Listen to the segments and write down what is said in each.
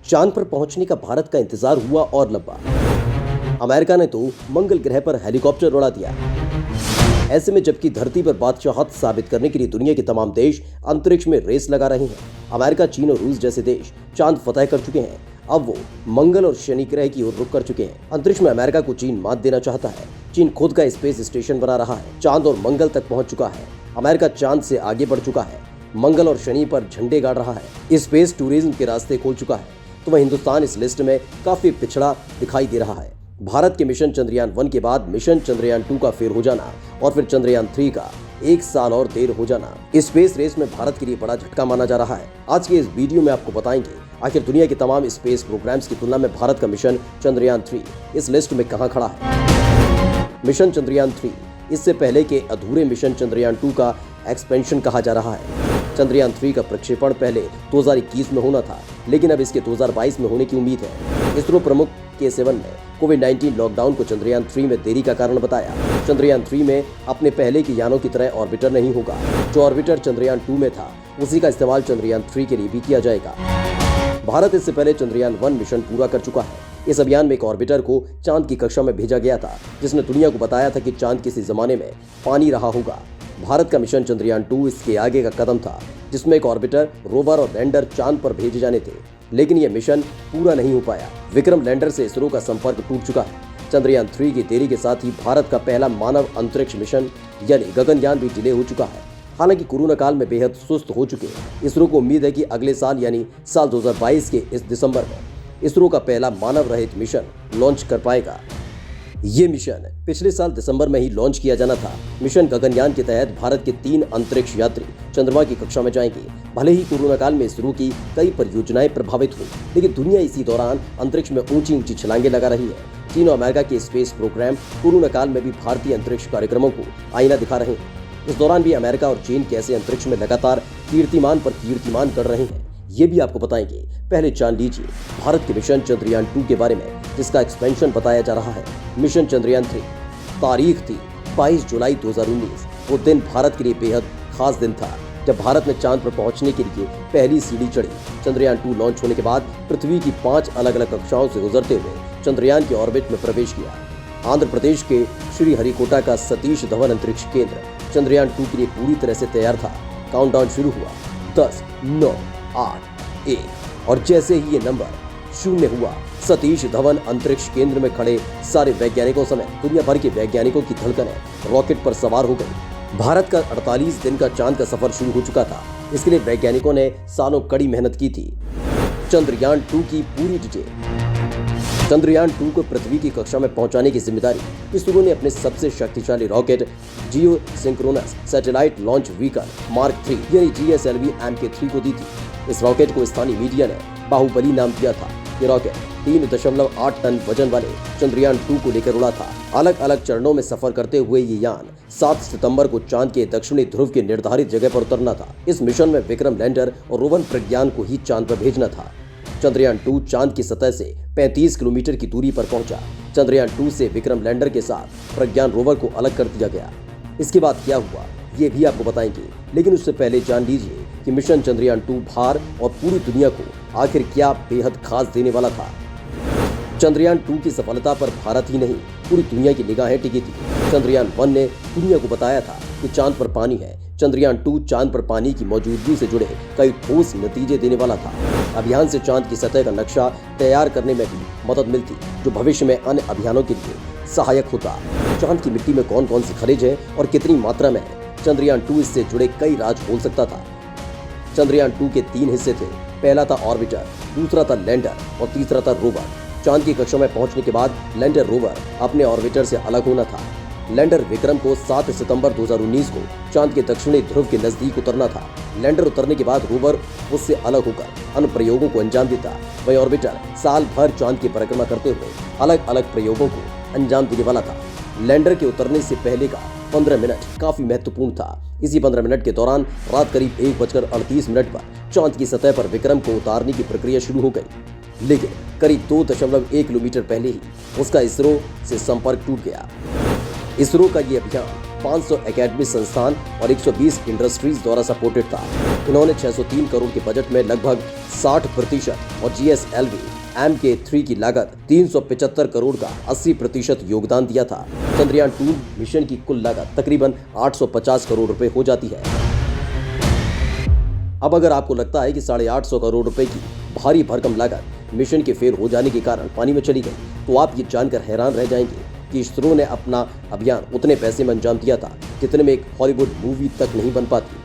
चांद पर पहुंचने का भारत का इंतजार हुआ और लंबा। अमेरिका ने तो मंगल ग्रह पर हेलीकॉप्टर उड़ा दिया। ऐसे में जबकि धरती पर बादशाहत साबित करने के लिए दुनिया के तमाम देश अंतरिक्ष में रेस लगा रहे हैं। अमेरिका, चीन और रूस जैसे देश चांद फतह कर चुके हैं। अब वो मंगल और शनि ग्रह की ओर रुख कर चुके हैं। अंतरिक्ष में अमेरिका को चीन मात देना चाहता है। चीन खुद का स्पेस स्टेशन बना रहा है, चांद और मंगल तक पहुंच चुका है। अमेरिका चांद से आगे बढ़ चुका है, मंगल और शनि पर झंडे गाड़ रहा है, स्पेस टूरिज्म के रास्ते खोल चुका है। तो वह हिंदुस्तान इस लिस्ट में काफी पिछड़ा दिखाई दे रहा है। भारत के मिशन चंद्रयान 1 के बाद मिशन चंद्रयान 2 का फेल हो जाना और फिर चंद्रयान 3 का 1 साल और देर हो जाना स्पेस रेस में भारत के लिए बड़ा झटका माना जा रहा है। आज के इस वीडियो में आपको बताएंगे आखिर दुनिया के तमाम स्पेस प्रोग्राम्स की तुलना में भारत का मिशन चंद्रयान 3 इस लिस्ट में कहां खड़ा है। मिशन चंद्रयान 3 इससे पहले के अधूरे मिशन चंद्रयान 2 का एक्सपेंशन कहा जा रहा है। चंद्रयान 3 का प्रक्षेपण पहले 2021 में होना था, लेकिन अब इसके 2022 में होने की उम्मीद है। इसरो प्रमुख K7 ने कोविड-19 लॉकडाउन को चंद्रयान 3 में देरी का कारण बताया। चंद्रयान 3 में अपने पहले के यानों की तरह ऑर्बिटर नहीं होगा। जो ऑर्बिटर चंद्रयान 2 में था, उसी का इस्तेमाल चंद्रयान 3 के लिए भी किया जाएगा। भारत इससे पहले चंद्रयान 1 मिशन पूरा कर चुका है। इस अभियान में एक ऑर्बिटर को चांद की कक्षा में भेजा गया था, जिसने दुनिया को बताया था कि चांद किसी जमाने में पानी रहा होगा। भारत का मिशन चंद्रयान 2 इसके आगे का कदम था, जिसमें एक ऑर्बिटर, रोवर और लैंडर चांद पर भेजे जाने थे, लेकिन यह मिशन पूरा नहीं हो पाया। विक्रम लैंडर से इसरो का संपर्क टूट चुका है। चंद्रयान 3 की देरी के साथ ही भारत का पहला मानव अंतरिक्ष मिशन यानी गगनयान भी डिले हो चुका है। हालांकि कोरोना काल में बेहद सुस्त हो चुके इसरो को उम्मीद है कि अगले साल यानी साल 2022 के इस दिसंबर में इसरो का पहला मानव रहित मिशन लॉन्च कर पाएगा। ये मिशन पिछले साल दिसंबर में ही लॉन्च किया जाना था। मिशन गगनयान के तहत भारत के 3 अंतरिक्ष यात्री चंद्रमा की कक्षा में जाएंगे। भले ही कोरोना काल में इसरो की कई परियोजनाएं प्रभावित हुई, लेकिन दुनिया इसी दौरान अंतरिक्ष में ऊंची ऊंची छलांगे लगा रही है। चीन और अमेरिका के स्पेस प्रोग्राम कोरोना काल में भी भारतीय अंतरिक्ष कार्यक्रमों को आईना दिखा रहे हैं। इस दौरान भी अमेरिका और चीन कैसे अंतरिक्ष में लगातार कीर्तिमान पर कीर्तिमान कर रहे हैं, ये भी आपको बताएंगे। पहले जान लीजिए भारत के मिशन चंद्रयान 2 के बारे में, जिसका एक्सपेंशन बताया जा रहा है। मिशन चंद्रयान 3 तारीख थी 22 जुलाई 2019। वो दिन भारत के लिए बेहद खास दिन था, जब भारत ने चांद पर पहुंचने के लिए पहली सीढ़ी चढ़ी। चंद्रयान 2 लॉन्च होने के बाद पृथ्वी की 5 अलग अलग कक्षाओं से गुजरते हुए चंद्रयान के ऑर्बिट में प्रवेश किया। आंध्र प्रदेश के श्रीहरिकोटा का सतीश धवन अंतरिक्ष केंद्र चंद्रयान 2 के लिए पूरी तरह से तैयार था। काउंटडाउन शुरू हुआ। 10, 9, 8, 1 और जैसे ही ये नंबर 0 हुआ, सतीश धवन अंतरिक्ष केंद्र में खड़े सारे वैज्ञानिकों समेत दुनिया भर के वैज्ञानिकों की धड़कनें रॉकेट पर सवार हो गई। भारत का 48 दिन का चांद का सफर शुरू हो चुका था। इसके लिए वैज्ञानिकों ने सालों कड़ी मेहनत की थी। चंद्रयान 2 की पूरी डिटेल। चंद्रयान 2 को पृथ्वी की कक्षा में पहुंचाने की जिम्मेदारी इसरो ने अपने सबसे शक्तिशाली rocket geosynchronous satellite launch vehicle mark 3 यानी GSLV Mk3 को दी थी। इस रॉकेट को स्थानीय मीडिया ने बाहुबली नाम दिया था। ये रॉकेट 3.8 टन वजन वाले चंद्रयान 2 को लेकर उड़ा था। अलग अलग चरणों में सफर करते हुए ये यान 7 सितंबर को चांद के दक्षिणी ध्रुव के निर्धारित जगह पर उतरना था। इस मिशन में विक्रम लैंडर और रोवर प्रज्ञान को ही चांद पर भेजना था। चंद्रयान 2 चांद की सतह से 35 किलोमीटर की दूरी पर पहुंचा। चंद्रयान 2 से विक्रम लैंडर के साथ प्रज्ञान रोवर को अलग कर दिया गया। इसके बाद क्या हुआ, ये भी आपको बताएंगे, लेकिन उससे पहले जान लीजिए कि मिशन चंद्रयान 2 भारत और पूरी दुनिया को आखिर क्या बेहद खास देने वाला था। चंद्रयान 2 की सफलता पर भारत ही नहीं, पूरी दुनिया की निगाहें टिकी थी। चंद्रयान 1 ने दुनिया को बताया था कि चांद पर पानी है। चंद्रयान 2 चांद पर पानी की मौजूदगी से जुड़े कई ठोस नतीजे देने वाला था। अभियान से चांद की सतह का नक्शा तैयार करने में भी मदद मिलती, जो भविष्य में अन्य अभियानों के लिए सहायक होता। चांद की मिट्टी में कौन कौन सी खनिज है और कितनी मात्रा में है, चंद्रयान 2 इससे जुड़े कई राज खोल सकता था। चंद्रयान 2 के 3 हिस्से थे। पहला था ऑर्बिटर, दूसरा था लैंडर और तीसरा था रोवर। चांद की कक्षा में पहुंचने के बाद लैंडर रोवर अपने ऑर्बिटर से अलग होना था। लैंडर विक्रम को 7 सितंबर 2019 को चांद के दक्षिणी ध्रुव के नजदीक उतरना था। लैंडर उतरने के बाद रोवर उससे अलग होकर अन्य प्रयोगों को अंजाम देता। वही ऑर्बिटर साल भर चांद की परिक्रमा करते हुए अलग अलग प्रयोगों को अंजाम देने वाला था। लैंडर के उतरने से पहले का 15 मिनट काफी महत्वपूर्ण था। इसी 15 मिनट के दौरान रात करीब 1:38 पर चांद की सतह पर विक्रम को उतारने की प्रक्रिया शुरू हो गई, लेकिन करीब 2.1 किलोमीटर पहले ही उसका इसरो से संपर्क टूट गया। इसरो का ये अभियान 500 एकेडमी संस्थान और 120 इंडस्ट्रीज द्वारा सपोर्टेड था। इन्होंने 603 करोड़ के बजट में लगभग 60% और GSLV Mk3 की लागत 375 करोड़ का 80% योगदान दिया था। चंद्रयान 2 मिशन की कुल लागत तकरीबन 850 करोड़ रुपए हो जाती है। अब अगर आपको लगता है कि 850 करोड़ रुपए की भारी भरकम लागत मिशन के फेल हो जाने के कारण पानी में चली गई, तो आप ये जानकर हैरान रह जाएंगे कि इसरो ने अपना अभियान उतने पैसे में अंजाम दिया था जितने में एक हॉलीवुड मूवी तक नहीं बन पाती।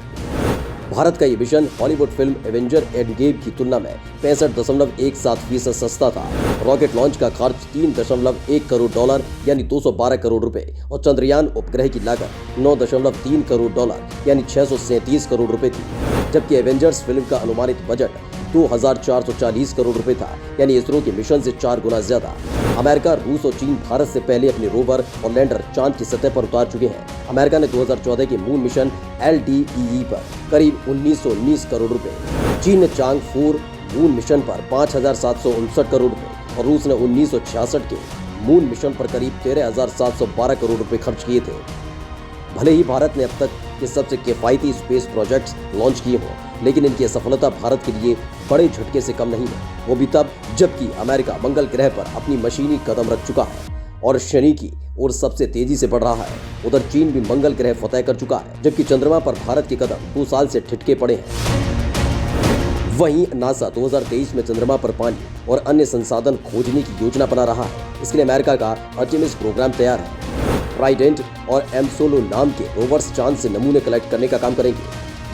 भारत का ये mission Hollywood film Avenger end game की तुलना में 65.17% सस्ता था। रॉकेट लॉन्च का खर्च $3.1 करोड़ यानी 212 करोड़ रुपए और चंद्रयान उपग्रह की लागत $9.3 करोड़ यानी 637 करोड़ रुपए थी, जबकि एवेंजर्स फिल्म का अनुमानित बजट 2440 करोड़ रुपए था, यानी इसरो के मिशन से 4 गुना ज्यादा। अमेरिका, रूस और चीन भारत से पहले अपने रोवर और लैंडर चांद की सतह पर उतार चुके हैं। अमेरिका ने 2014 के मून मिशन LDEE पर करीब 1919 करोड़ रुपए, चीन ने चांग 4 मून मिशन पर 5759 करोड़ रुपए और रूस ने 1966 के मून मिशन पर करीब 13,712 करोड़ रुपए खर्च किए थे। भले ही भारत ने अब तक के सबसे किफायती स्पेस प्रोजेक्ट्स लॉन्च किए हों, लेकिन इनकी सफलता भारत के लिए बड़े झटके से कम नहीं है, वो भी तब जबकि अमेरिका मंगल ग्रह पर अपनी मशीनी कदम रख चुका है और शनि की ओर सबसे तेजी से बढ़ रहा है। उधर चीन भी मंगल ग्रह फतह कर चुका है, जबकि चंद्रमा पर भारत के कदम 2 साल से ठिठके पड़े हैं। वहीं नासा 2023 में चंद्रमा पर पानी और अन्य संसाधन खोजने की योजना बना रहा है। इसके लिए अमेरिका का आर्टेमिस प्रोग्राम तैयार है। ट्राइडेंट और एमसोलो नाम के रोवर्स चांद से नमूने कलेक्ट करने का काम करेंगे।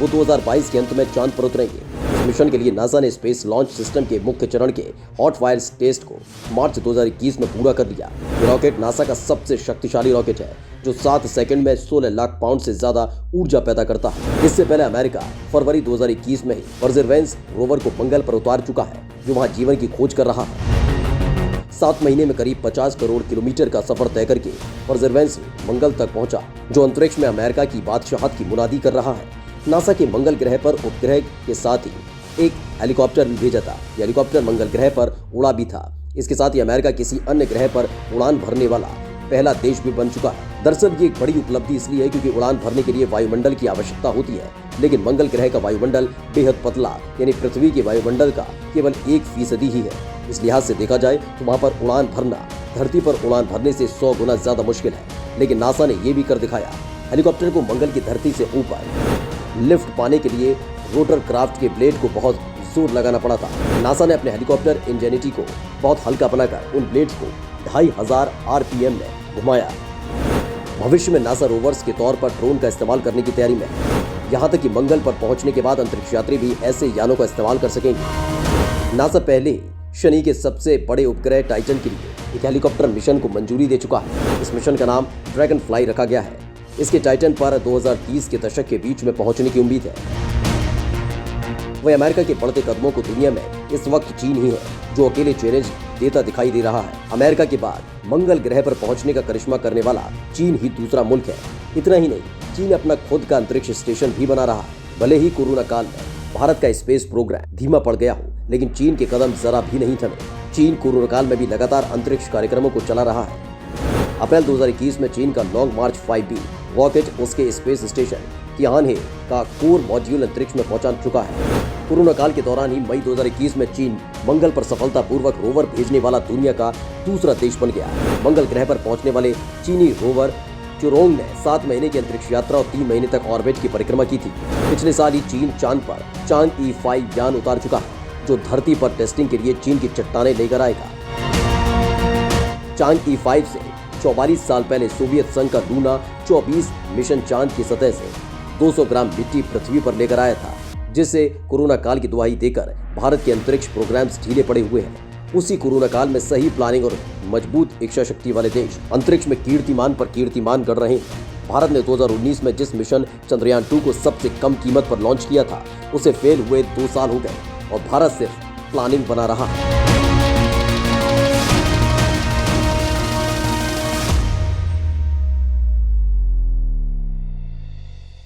वो 2022 के अंत में चांद पर उतरेंगे। इस मिशन के लिए नासा ने स्पेस लॉन्च सिस्टम के मुख्य चरण के हॉट फायर्स टेस्ट को मार्च 2021 में पूरा कर लिया। ये रॉकेट नासा का सबसे शक्तिशाली रॉकेट है, जो 7 सेकंड में 16 लाख पाउंड से ज्यादा ऊर्जा पैदा करता है। इससे पहले अमेरिका फरवरी 2021 में ही परसेवरेंस रोवर को मंगल पर उतार चुका है, जो वहां जीवन की खोज कर रहा है। 7 महीने में करीब 50 करोड़ किलोमीटर का सफर तय करके परसेवरेंस मंगल तक पहुंचा, जो अंतरिक्ष में अमेरिका की बादशाहत की मुनादी कर रहा है। नासा के मंगल ग्रह पर उपग्रह के साथ ही एक हेलीकॉप्टर भी भेजा था। यह हेलीकॉप्टर मंगल ग्रह पर उड़ा भी था। इसके साथ ही अमेरिका किसी अन्य ग्रह पर उड़ान भरने वाला पहला देश भी बन चुका है। दरअसल ये एक बड़ी उपलब्धि इसलिए है क्योंकि उड़ान भरने के लिए वायुमंडल की आवश्यकता होती है, लेकिन मंगल ग्रह का वायुमंडल बेहद पतला, यानी पृथ्वी के वायुमंडल का केवल 1% ही है। इस लिहाज से देखा जाए तो वहाँ पर उड़ान भरना धरती पर उड़ान भरने से 100 गुना ज्यादा मुश्किल है। लेकिन नासा ने ये भी कर दिखाया। हेलीकॉप्टर को मंगल की धरती से ऊपर लिफ्ट पाने के लिए रोटर क्राफ्ट के ब्लेड को बहुत जोर लगाना पड़ा था। नासा ने अपने हेलीकॉप्टर इंजेनिटी को बहुत हल्का बनाकर उन ब्लेड्स को 2500 RPM में घुमाया। भविष्य में नासा रोवर्स के तौर पर ड्रोन का इस्तेमाल करने की तैयारी में है। यहाँ तक कि मंगल पर पहुंचने के बाद अंतरिक्ष यात्री भी ऐसे यानों का इस्तेमाल कर सकेंगे। नासा पहले ही शनि के सबसे बड़े उपग्रह टाइटन के लिए एक हेलीकॉप्टर मिशन को मंजूरी दे चुका है। इस मिशन का नाम ड्रैगन फ्लाई रखा गया है। इसके टाइटन पर 2030 के दशक के बीच में पहुंचने की उम्मीद है। वह अमेरिका के बढ़ते कदमों को दुनिया में इस वक्त चीन ही है जो अकेले चैलेंज देता दिखाई दे रहा है। अमेरिका के बाद मंगल ग्रह पर पहुंचने का करिश्मा करने वाला चीन ही दूसरा मुल्क है। इतना ही नहीं, चीन अपना खुद का अंतरिक्ष स्टेशन भी बना रहा है। भले ही कोरोना काल में भारत का स्पेस प्रोग्राम धीमा पड़ गया हो, लेकिन चीन के कदम जरा भी नहीं थमे। चीन कोरोना काल में भी लगातार अंतरिक्ष कार्यक्रमों को चला रहा है। अप्रैल 2021 में चीन का लॉन्ग मार्च 5B रॉकेट उसके स्पेस स्टेशन तियानहे का कोर मॉड्यूल अंतरिक्ष में पहुंचा चुका है। कोरोना काल के दौरान ही मई 2021 में चीन मंगल पर सफलतापूर्वक रोवर भेजने वाला दुनिया का दूसरा देश बन गया। मंगल ग्रह पर पहुंचने वाले चीनी रोवर चुरोंग ने 7 महीने की अंतरिक्ष यात्रा और 3 महीने तक ऑर्बिट की परिक्रमा की थी। पिछले साल ही चीन चांद पर चांग E5 यान उतार चुका है, जो धरती पर टेस्टिंग के लिए चीन की चट्टानें लेकर आएगा। चांग E5 से 44 साल पहले सोवियत संघ का लूना 24 मिशन चांद की सतह से 200 ग्राम मिट्टी पृथ्वी पर लेकर आया था, जिससे कोरोना काल की दुहाई देकर भारत के अंतरिक्ष प्रोग्राम्स ढीले पड़े हुए हैं। उसी कोरोना काल में सही प्लानिंग और मजबूत इच्छा शक्ति वाले देश अंतरिक्ष में कीर्तिमान पर कीर्तिमान गढ़ रहे हैं। भारत ने 2019 में जिस मिशन चंद्रयान 2 को सबसे कम कीमत पर लॉन्च किया था, उसे फेल हुए 2 साल हो गए और भारत सिर्फ प्लानिंग बना रहा है।